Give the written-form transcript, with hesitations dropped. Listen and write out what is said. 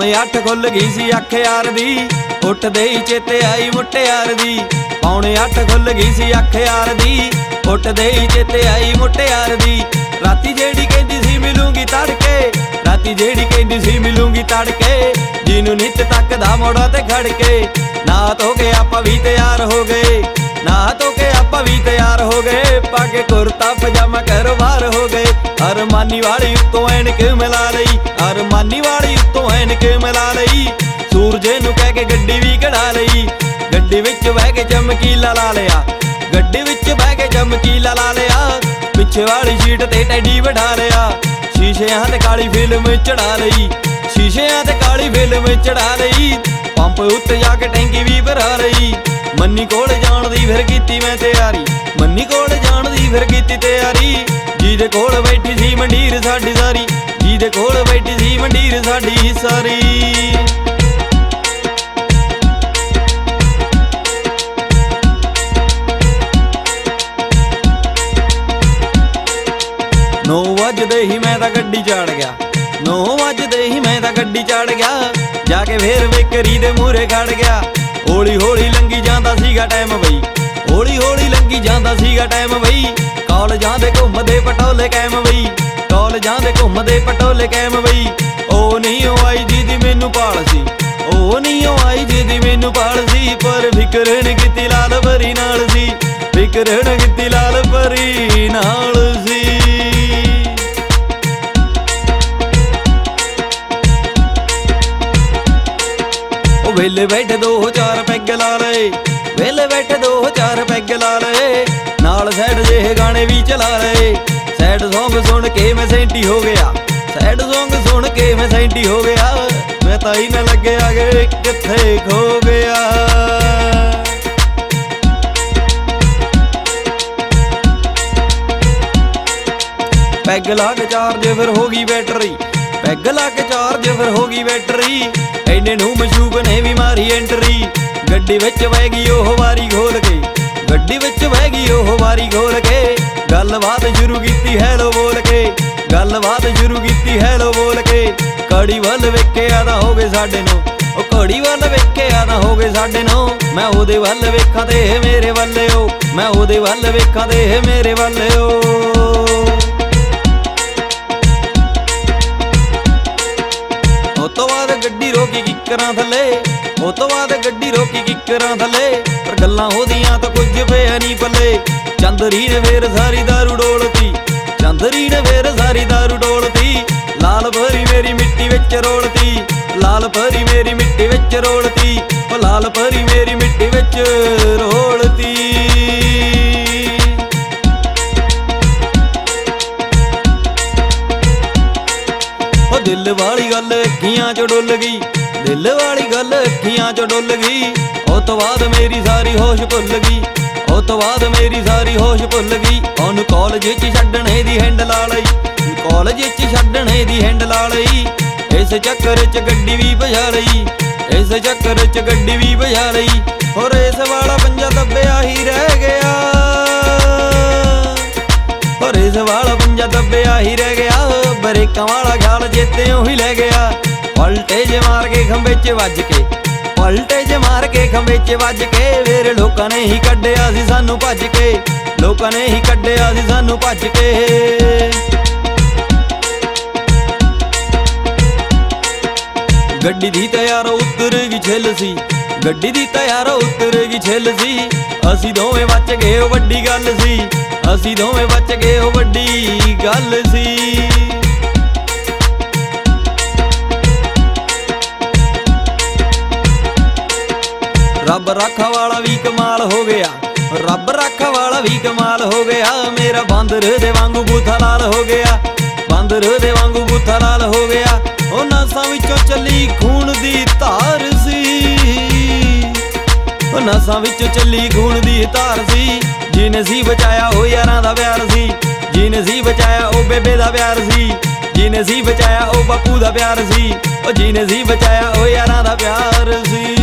पौने 8 खुल गई सी अख यार दी, उठदे ही चेते आई मुटियार दी। पौने 8 खुल गई सी अख यार दी, उठदे ही चेते आई मुटियार दी। राती जेड़ी कहंदी सी मिलूंगी तड़के, राती जेड़ी कहंदी सी मिलूंगी तड़के, जिन्नू नित तकदा मोड़ा ते खड़ के। ना तो के आपां भी तैयार हो गए, ना तो के आपां भी तैयार हो गए, पाके कुर्ता पजामा घरों बाहर हो गए। अरमानी वाली उत्तों ऐनक मिला लई, अरमानी वाली उत्तों ऐनक मिला लई। सूरजे नू कह के गड्डी भी कढ़ा लई, गड्डी विच बह के चमकीला ला लिया, गड्डी विच बह के चमकीला ला लिया। पिछे वाली सीट ते टैडी बिठा लिया, शीशियां ते काली फिल्म चढ़ा लई, शीशियां ते काली फिल्म चढ़ा लई। पंप उत्ते जाके टैंकी भी भरा लई। मन्नी कोल जाण दी फिर कीती मैं तैयारी, मन्नी कोल जाण दी फिर कीती तैयारी। जीदे कोल बैठी सी मंडीर साडी सारी, जीदे कोल बैठी सी मंडीर साडी सारी। 9 वजदे ही मैं तां गड्डी चढ़ गया, 9 वजदे ही मैं तां गड्डी चढ़ गया। जाके फिर बेकरी दे मूहरे खड़ गया। हौली हौली लंघी जांदा सीगा टाइम बई, हौली हौली लंघी जांदा सीगा टाइम बई। कालजां दे घुमदे पटोले कैम बई, कालजां दे घुमदे पटोले कैम बई। ओ नहीं ओ आई जीदी मैनू पाल सी, ओ नहीं ओ आई जीदी मैनू पाल सी। पर फिकर नहीं कीती लाल परी नाल सी, फिकर नहीं कीती लाल परी नाल सी। वेले बैठे 2-4 पैग ला लए, वेले बैठे 2-4 पैग ला लए। नाल सैड जेह गाने भी चला लए। सैड सॉन्ग सुन के मैं सेंटी हो गया, सैड सॉन्ग सुन के मैं सेंटी हो गया। मैं तां ही न लगे आगे किथे खो गया। पैग ला के चार्ज फिर हो गई बैटरी, पैग ला के चार्ज फिर हो गई बैटरी। ऐने नू मशूक ने भी मारी एंट्री। गड्डी विच बह गई ओह वारी घोल के, गड्डी विच बह गई ओह वारी घोल के। गलबात शुरू कीती हैलो बोल के, गलबात शुरू कीती हैलो बोल के। कड़ी वल वेखे आदा हो गए साढ़े 9, ओ कड़ी वल वेखे आदा हो गए साढ़े 9। मैं ओदे वल वेखां ते मेरे वल्ले ओ, मैं ओदे वल वेखां ते मेरे वल्ले ओ। तो बाद गड्डी रोकी किकरां थले, ओ तो बाद गड्डी रोकी किकरां थले। पर गल्लां होदियां तो कुछ पिया नहीं पल्ले। चंदरी ने फिर सारी दारू डोलती, चंदरी ने फिर सारी दारू डोलती। लाल परी मेरी मिट्टी विच रोलती, लाल परी मेरी मिट्टी विच रोलती, ओ लाल परी मेरी मिट्टी विच रोलती। दिल वाली गल अखियां चो डुल गई, दिल वाली गल अखियां चो डुल गई। ओ तो बाद मेरी सारी होश भुल गई, ओ तो बाद मेरी सारी होश भुल गई। ओनू कॉलेज च छड्डणे दी हैंड ला लई, कॉलेज च छड्डणे दी हैंड ला लई। इस चक्कर च गड्डी भी भजा लई, इस चक्कर च गड्डी भी भजा लई। और इस वाला पंजा दब्बिया ही रह गया, और इस वाला पंजा दब्बिया ही रह गया। बरेकां वाला ख्याल चेत्तेओं ही लै गया। वोल्टेज मार के खंबे च वज के, वोल्टेज मार के खंबे च वज के। फिर लोकां ने ही कड्ढिया सी सानू भज के, लोकां ने ही कड्ढिया सी सानू भज के। गड्डी दी तां यार उतर गई छिल सी, गड्डी दी तां यार उतर गई छिल सी। असीं दोवें बच गए ओ वड्डी गल सी, असीं दोवें बच गए ओ वड्डी गल सी। रब राखा वाला भी कमाल हो गया, रब राखा वाला भी कमाल हो गया। मेरा बांदर दे वांगू बूथा लाल हो गया, बांदर दे वांगू बूथा लाल हो गया। ओ नसां विचों चली खून दी धार सी, ओ नसां विचों चली खून दी धार सी। जिने सी बचाया ओ यारां दा प्यार सी, जिने सी बचाया ओ बेबे दा प्यार सी, जिने सी बचाया ओ बापू दा प्यार सी, ओ जिने सी बचाया ओ यारां दा प्यार सी।